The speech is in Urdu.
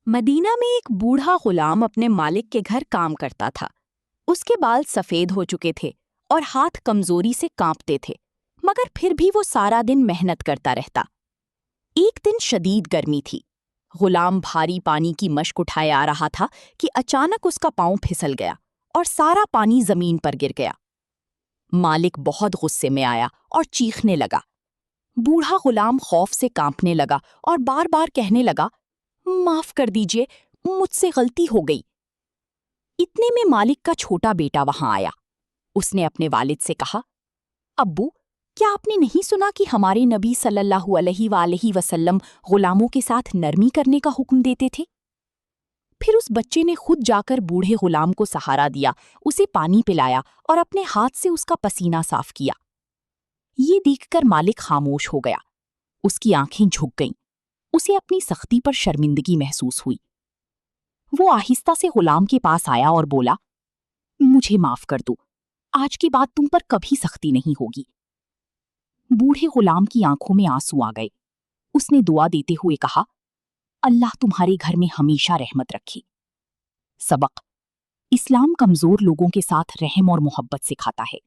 مدینہ میں ایک بوڑھا غلام اپنے مالک کے گھر کام کرتا تھا۔ اس کے بال سفید ہو چکے تھے اور ہاتھ کمزوری سے کانپتے تھے، مگر پھر بھی وہ سارا دن محنت کرتا رہتا۔ ایک دن شدید گرمی تھی۔ غلام بھاری پانی کی مشک اٹھائے آ رہا تھا کہ اچانک اس کا پاؤں پھسل گیا اور سارا پانی زمین پر گر گیا۔ مالک بہت غصے میں آیا اور چیخنے لگا۔ بوڑھا غلام خوف سے کانپنے لگا اور بار بار کہنے لگا، معاف کر دیجئے، مجھ سے غلطی ہو گئی۔ اتنے میں مالک کا چھوٹا بیٹا وہاں آیا۔ اس نے اپنے والد سے کہا، ابو، کیا آپ نے نہیں سنا کہ ہمارے نبی صلی اللہ علیہ وآلہ وسلم غلاموں کے ساتھ نرمی کرنے کا حکم دیتے تھے؟ پھر اس بچے نے خود جا کر بوڑھے غلام کو سہارا دیا، اسے پانی پلایا اور اپنے ہاتھ سے اس کا پسینہ صاف کیا۔ یہ دیکھ کر مالک خاموش ہو گیا۔ اس کی آنکھیں جھک گئیں۔ اسے اپنی سختی پر شرمندگی محسوس ہوئی۔ وہ آہستہ سے غلام کے پاس آیا اور بولا، مجھے معاف کر دو، آج کے بعد تم پر کبھی سختی نہیں ہوگی۔ بوڑھے غلام کی آنکھوں میں آنسو آ گئے۔ اس نے دعا دیتے ہوئے کہا، اللہ تمہارے گھر میں ہمیشہ رحمت رکھے۔ سبق: اسلام کمزور لوگوں کے ساتھ رحم اور محبت سکھاتا ہے۔